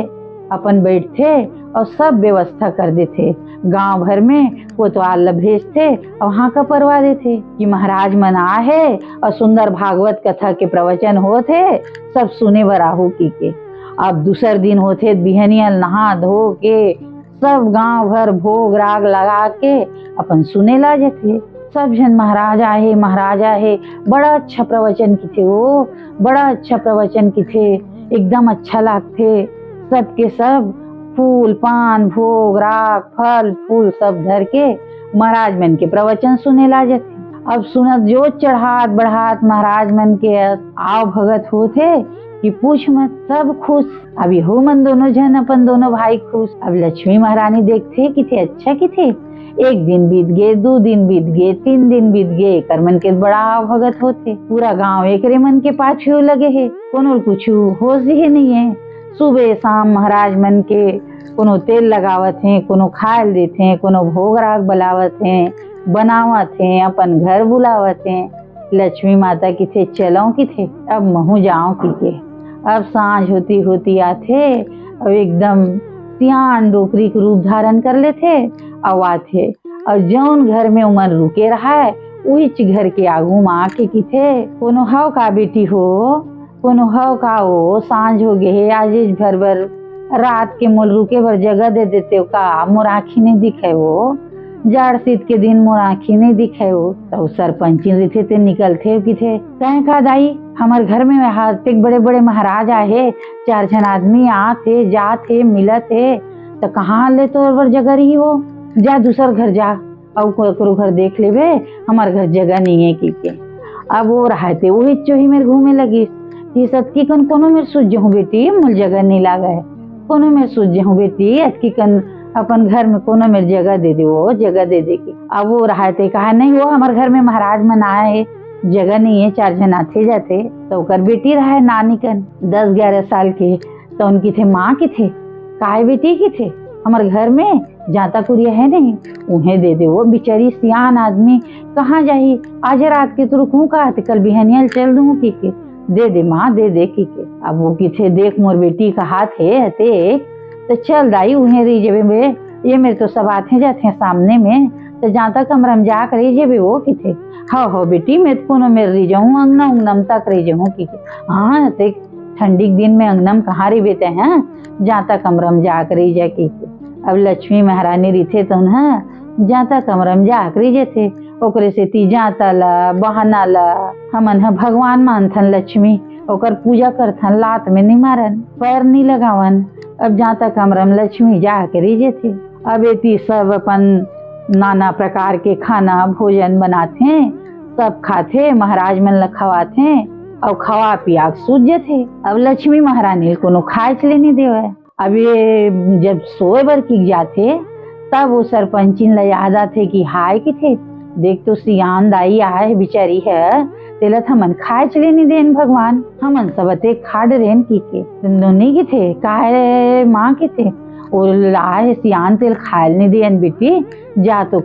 अपन बैठते और सब व्यवस्था कर देते। गांव भर में कोतवाल भेजते और वहाँ का परवा देते कि महाराज मन आहे और सुंदर भागवत कथा के प्रवचन होते, सब सुने बर आहू की के। अब दूसर दिन होते बिहनियल नहा धो के सब गांव भर भोग राग लगा के अपन सुने ला जाते। सब जन महाराज आहे, बड़ा अच्छा प्रवचन की थे वो, बड़ा अच्छा प्रवचन की थे, एकदम अच्छा लागते। सब के सब फूल पान भोग राग फल फूल सब धर के महाराज मन के प्रवचन सुने ला जाते। अब सुनत जो चढ़ात बढ़ात महाराज मन के आव भगत होते कि पूछ मत, सब खुश। अब हो मन दोनों जन अपन दोनों भाई खुश। अब लक्ष्मी महारानी देखते कि थे अच्छा कि थे। एक दिन बीत गए, 2 दिन बीत गए, 3 दिन बीत गए, कर मन के बड़ा आव भगत होते। पूरा गांव एकरे मन के पाछू लगे है, कोनो कुछ होश ही नहीं है। सुबह शाम महाराज मन के कोनो तेल लगावत है, कोनो खायल देते हैं, कोनो भोग राग बुलावत हैं, बनावत हैं, अपन घर बुलावत हैं। लक्ष्मी माता की थे चलो की थे, अब महू जाओ की के। अब सांझ होती होती आथे, अब एकदम सियान डोकरी के रूप धारण कर लेते और आथे। और जौन घर में उमन रुके रहा है उही घर के आगू में आके की थे, कोनो हव का बेटी हो, कोनो हव का हो, सांझ हो गए आज भर भर रात के मोल रुके भर जगह दे देते का, मोर आँखी नहीं दिखे वो, जाड़ शीत के दिन मोर आँखी नहीं दिखे वो। तो सरपंची रहते थे निकलते कि थे, कहीं का दाई हमारे घर में हाथ बड़े बड़े महाराज आए, 4 जन आदमी आते जाते मिलते, तो कहाँ ले तो जगह रही हो, जा दूसर घर जा और कोई घर देख लेवे, हमारे घर जगह नहीं है की के। अब वो रहते वही चोही मेरे घूमे लगी कि सतकी कन कोनो मेरे सूझ हूँ बेटी, मुझे जगह नहीं लागा है, कोनो मेरे सूझ हूँ बेटी, अतकी कन अपन घर में कोनो मेरे जगह दे दे, वो जगह दे दे के। अब वो रहते कहा नहीं वो हमारे घर में महाराज मन आए, जगह नहीं है, 4 जन आते जाते। तो कर बेटी रहा है नानी कन 10-11 साल के, तो उनकी थे माँ की थे, काय बेटी की थे, हमारे घर में जाता कुरिया है नहीं, उन्हें दे दे। वो बेचारी सियान आदमी कहाँ जाही, आज रात के तो रुकूं का, कल बिहनियल चल दूँ की के, दे दे माँ दे दे की के। अब वो की थे देख मोर बेटी का हाथ है हते, तो चल दाई उन्हें रही जेबे में, ये मेरे तो सब आते जाते हैं सामने में, तो जाता कमरा में जा कर रही जेबे वो की थे। हाँ बेटी मैं तो कोनो मेरे रही जाऊँ अंगना उंगनम तक रही जाऊँ की के। हाँ ते ठंडी के दिन में अंगनम कहाँ रही बेटे हैं, जाता कमरा में जा कर रही जा की के। अब लक्ष्मी महारानी रही थे तो उन्हें जाता कमरा में जा कर रही जाते, ओकरे से ती जाता ला बहाना ला, हमन भगवान मानथन लक्ष्मी, ओकर पूजा करथन, लात में नहीं मारन, पैर नहीं लगावन। अब जाता कमरा में लक्ष्मी जा के रही जाते। अब एती सब अपन नाना प्रकार के खाना भोजन बनाते हैं, सब खाते, महाराज मन ला खवाते और खवा पिया सूझ जाते। अब लक्ष्मी महारानी कोनो खाए चले नहीं देवे। अब ये जब सोए बर की जाते तब वो सरपंचिन ला याद आते कि हाय की थे, देख तो सियान दाई आए बेचारी है, तेला हमन खाए चले नहीं देन भगवान, हमन सबते खा डरेन की के। दोनों की थे काहे माँ के थे, और आए सियान तेल खाए नहीं देन बेटी, जा तो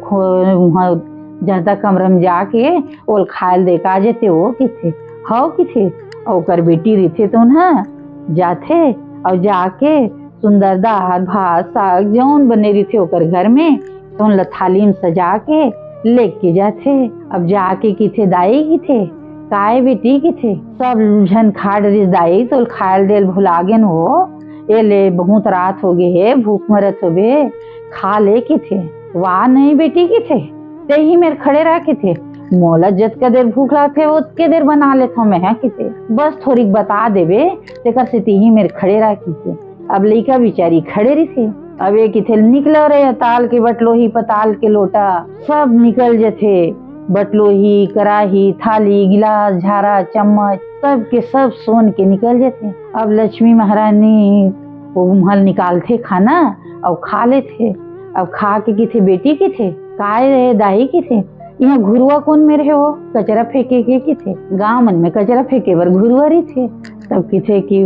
जाता कमरा में जाके और खायल देखा जाते। वो की थे हाउ की थे, और कर बेटी रहते तो ना जाते और जाके सुंदर दाल भात साग जौन बने रही थे ओकर घर में, तो उन थाली में सजा के लेके जाते। अब जाके की थे दाई की थे, काय बेटी की थे, सब जन खा डरी दाई तो खायल देल भुला गेन हो, ये ले बहुत रात हो गए है, भूख मरत हो बे, खा ले की थे। वाह नहीं बेटी की थे, ते ही मेरे खड़े रह के थे, मोला जितके देर भूख लागते उतके देर बना लेता मैं की थे, बस थोड़ी बता देवे तेकर से ही मेरे खड़े रह की थे। अब लइका बेचारी खड़े रही थे। अब एक थे निकल रहे ताल के बटलोही पताल के लोटा सब निकल जाते, बटलोही कराही थाली गिलास झारा चम्मच सब के सब सोन के निकल जाते। अब लक्ष्मी महारानी वो महल निकालते खाना और खा लेते। अब खा के थे बेटी के थे, काय रहे दाई के थे, यहाँ घुरुआ कौन मेरे हो कचरा फेंके के थे गाँव मन में कचरा फेंके बर घुरुआ रही थे तब किथे कि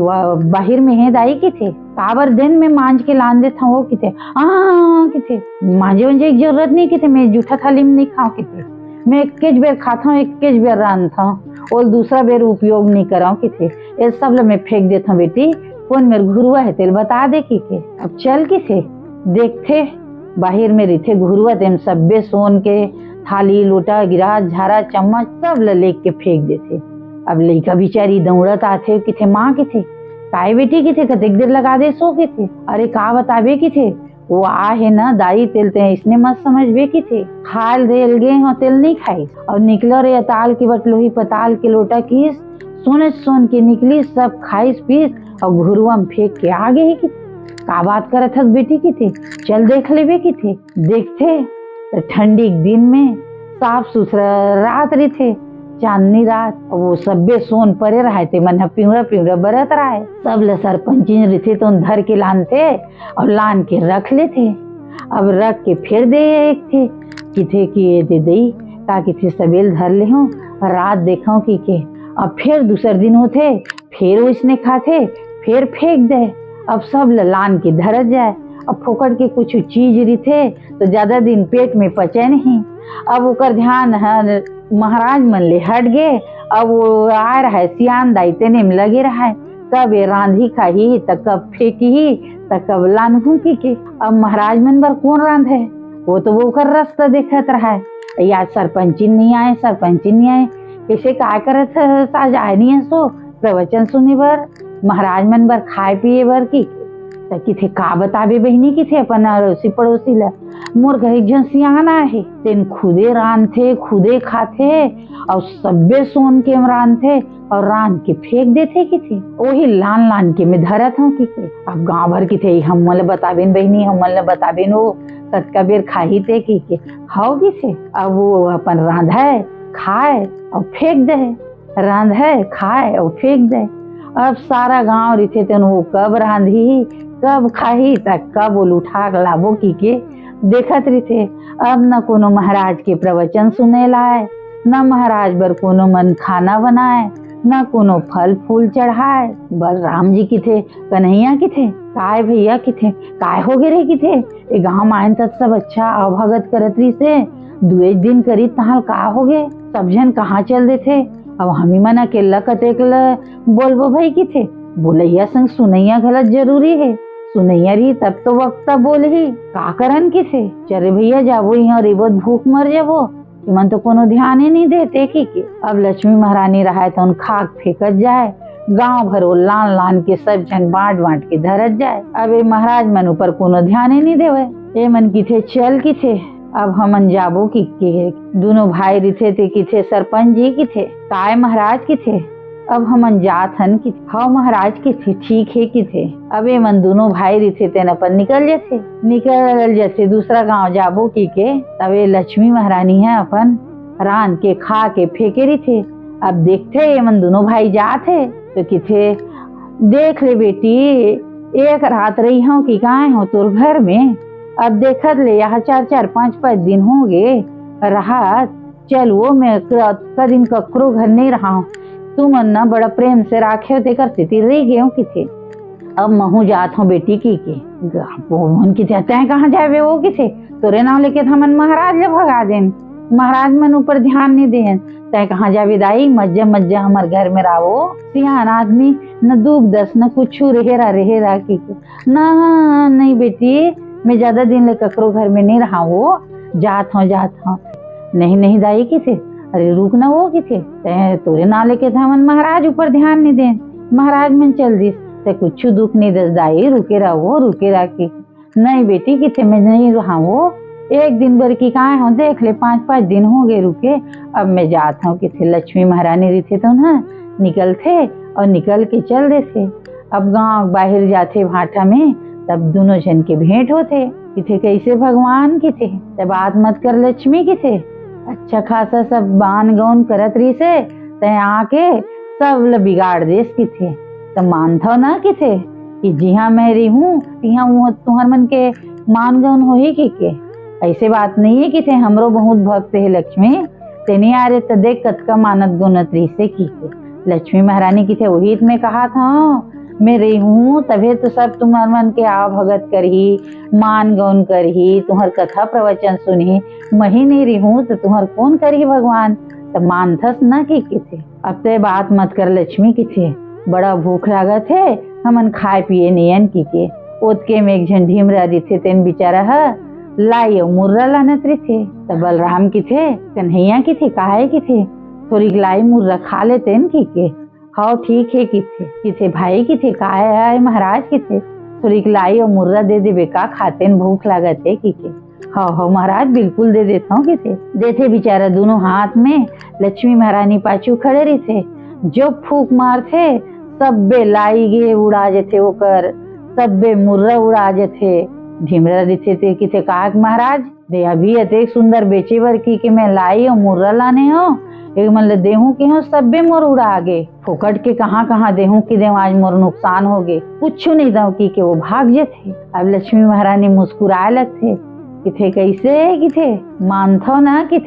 बाहिर में है दाई की थे काबर दिन में मांझ के लान देता वो किथे किथे मांझे वंझे की जरूरत नहीं किथे मैं जूठा थाली में नहीं खाऊं किथे मैं एक बेर खाता हूँ एक बेर रांधता हूँ और दूसरा बेर उपयोग नहीं कराऊं किथे ये सब मैं फेंक देता हूँ बेटी कौन मेरे घुरुआ है तेल बता दे की के अब चल किथे देखते बाहिर में रही घुरुआ तेम सब्बे सोन के थाली लोटा गिलास झारा चम्मच सब लेके फेंक देते। अब लड़का बेचारी दौड़त आथे किथे माँ किथे काय बेटी किथे कतेक देर लगा दे सो किथे अरे का बताबे किथे वो आ है ना दाई तेल ते इसने मत समझबे किथे खाल देल गे हो तेल नहीं खाई और निकलो रे अताल की बटलोही पताल के लोटा की सोन के निकली सब खाईस पीस और घुरुआ में फेंक के आ गई किथे का बात करत हस बेटी किथे चल देख लेबे किथे देखते ठंडी दिन में साफ सुथरा रात रही थे चांदनी रात वो सब्बे सोन परे रहे थे मन पिंगड़ा पिंगड़ा बरत रहा सब ल सरपंची रहते तो धर के लान थे और लान के रख ले थे अब रख के फिर दे एक थे किथे कि दे दई का किथे सबेल धर ले हूँ रात देखा कि के अब फिर दूसर दिन होते फिर उसने खाते फिर फेंक दे अब सब लान के धरत जाए अब फोकट के कुछ चीज रही थे तो ज्यादा दिन पेट में पचे नहीं अब उकर ध्यान महाराज मन ले हट गए अब वो आ रहा है सियान दाई तेने में लगे रहा है कब ये रांधी खाही त कब फेंकी त कब लानहू की अब महाराज मन बर कौन रांध है वो तो वो कर रास्ता देखत रहा है या सरपंची नहीं आए कैसे काय करत साज आए नहीं है सो प्रवचन सुनी बर महाराज मन बर खाए पिए बर की किथे का बताबे बहनी किथे अपन अड़ोसी पड़ोसी ला मोर घर एक जन सियाना है तेन खुदे रान थे खुदे खाते और सब्बे सोन के रान थे और रान के फेंक देते किथे वही लान लान के मैं धरत हूँ कि अब गांव भर किथे हम मल बताबेन बहनी हम मल बताबेन वो कतका बेर खाही थे कि हाउ किथे अब वो अपन रांधा खाए और फेंक दे रांधा खाए और फेंक दे अब सारा गांव रिथे तेन वो कब रांधी कब खाही तक कब वो उठा लाबो की के देखत रही अब न कोनो महाराज के प्रवचन सुने लाए न महाराज बर कोनो मन खाना बनाए न कोनो फल फूल चढ़ाए बस राम जी की थे कन्हैया की थे काय भैया की थे काय हो गए की थे ए गाँव मायन तक सब अच्छा अवभगत करत रही से दुए दिन करी तहाल का हो गए सब जन कहाँ चल दे थे अब हमी मन अकेला कतेक बोलबो भाई की थे बोलैया संग सुनैया गलत जरूरी है सुनैया रही तब तो वक्त बोल ही का करन किसे चले भैया जाबो यहाँ रेबत भूख मर जाबो मन तो कोनो ध्यान ही नहीं देते की अब लक्ष्मी महारानी रहा तो उन खाक फेंकत जाए गांव भरो लान लान के सब जन बांट बांट के धरत जाए अब ये महाराज मन ऊपर कोनो ध्यान ही नहीं देवे ये मन किथे चल किथे अब हमन जाबो की दोनों भाई रिथे थे किथे सरपंच जी की थे काय महाराज की थे अब हमन जात हन कि हाँ महाराज की थे ठीक है कि थे अब ये मन दोनों भाई रिथे तेन अपन निकल जैसे दूसरा गांव जाबो की के तब ये लक्ष्मी महारानी है अपन रान के खा के फेंके रही थे अब देखते ये मन दोनों भाई जात है तो किथे देख ले बेटी एक रात रही हूँ कि कहाँ हो तुर घर में अब देखत ले यहाँ 4-5 दिन हो गए रहा चल वो मैं कदिन ककरो घर नहीं रहा हूँ तुम अन्ना बड़ा प्रेम से राखे होते करती थी रही गए की थे अब महू जात हूँ बेटी की के मन की थे कहाँ जाए वो किसे तोरे नाम लेके हमन महाराज ले भगा देन महाराज मन ऊपर ध्यान नहीं देन तय कहाँ जावे दाई मज्जा हमार घर में रहो सियान आदमी न दूब दस न कुछ रहेरा की ना नहीं बेटी मैं ज्यादा दिन ले ककरो घर में नहीं रहा वो जात हूँ नहीं दाई किसे अरे रुक ना वो किथे तोरे ना लेके था मन महाराज ऊपर ध्यान नहीं दे महाराज मन चल दिस ते कुछ दुख नहीं दस दाई रुके रहा की नहीं बेटी किथे मैं नहीं रहा वो एक दिन भर की कहाँ हो देख ले 5-5 दिन हो गए रुके अब मैं जाता हूँ किथे लक्ष्मी महारानी रही थे तो ना निकलते और निकल के चल देते अब गांव बाहर जाते भाटा में तब दोनों जन के भेंट होते किथे कैसे भगवान की थे तब बात मत कर लक्ष्मी की थे अच्छा खासा सब बान गौन करत रही से तय आके सब बिगाड़ देस की थे तब मानता ना कि थे कि जी हाँ मैं रही हूँ तिहा तुहर मन के मान गौन हो ही के ऐसे बात नहीं है कि थे हमरो बहुत भक्त है लक्ष्मी, ते नहीं आ रहे तो देख कतका मानत गोनत रही से की थे। लक्ष्मी महारानी की थे वही में कहा था मैं रही हूँ तभी तो सब तुम्हार मन के आ भगत करही, मान गौन करही, तुम्हार कथा प्रवचन सुनही। मही नहीं रही हूँ तो तुम्हार कौन करही भगवान, तब मानथस न की थे। अब ते बात मत कर लक्ष्मी की थे, बड़ा भूख लागत है, हमन खाए पिए नियन की के। ओत के में एक झन ढीमरा दिथे तेन बेचारा है लाई मुर्रा लानत रही थे। तब बलराम की थे कन्हैया की थे काहे की थे थोड़ी लाई मुर्रा खा लेते न की के। हाँ ठीक है कि थे भाई की थे काहे आए महाराज की थे थोड़ी लाई और मुर्रा दे दे बेका खाते न भूख लागत है की के। हाँ हाँ महाराज बिल्कुल दे देता हूँ कि थे। देते बेचारा दोनों हाथ में। लक्ष्मी महारानी पाछू खड़े रही थे, जो फूक मार थे सब्बे लाई गे उड़ा जेथे ओकर, सब्बे मुर्रा उड़ा जेथे। ढीमरा दिथे ते कि थे काक महाराज दे अभी अते सुंदर बेचे बर की मैं लाई और मुर्रा लाने हो एक मन ले देहूं कि हो सब्बे मोर उड़ा आगे फोकट के कहाँ देहूं कि देव आज मोर नुकसान हो गए कुछ नहीं दो की के वो भाग जे थे। अब लक्ष्मी महारानी मुस्कुराए लगथे कि थे कैसे कि थे मानथो ना कि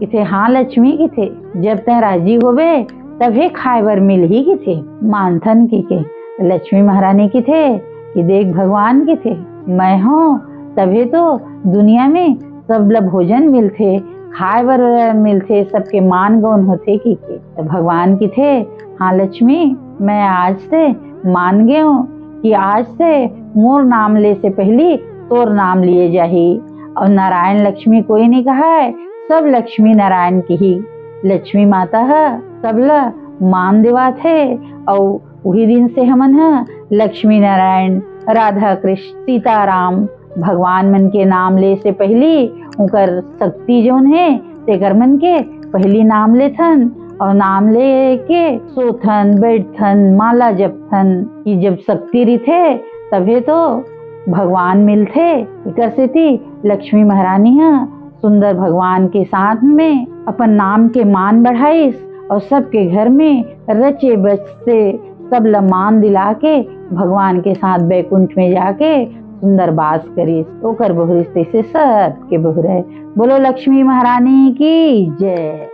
थे हाँ लक्ष्मी की थे जब ते राजी होबे तभी खाए बर मिल ही की थे मानथन की के। लक्ष्मी महारानी की थे कि देख भगवान की थे मैं हूँ तभी तो दुनिया में सब ला भोजन मिलते खाए बर मिलते सबके मान गौन होते की के। तो भगवान की थे हाँ लक्ष्मी मैं आज से मान गए हूँ कि आज से मोर नाम ले से पहले तोर नाम लिए जाही। और नारायण लक्ष्मी कोई नहीं कहा है, सब लक्ष्मी नारायण की ही लक्ष्मी माता है सबला मान देवा थे। और वही दिन से हमन है लक्ष्मी नारायण राधा कृष्ण सीताराम भगवान मन के नाम ले से पहली उनकर शक्ति जोन है तेकर मन के पहली नाम लेथन और नाम ले के सोथन बैठथन माला जपथन कि जब शक्ति रही थे तभी तो भगवान मिलते। इकर से थी लक्ष्मी महारानी है सुंदर भगवान के साथ में अपन नाम के मान बढ़ाइस और सबके घर में रचे बचते सब लमान दिला के भगवान के साथ बैकुंठ में जाके सुंदर बास करी ओकर बहुरिश्ते से सबके बहुरे। बोलो लक्ष्मी महारानी की जय।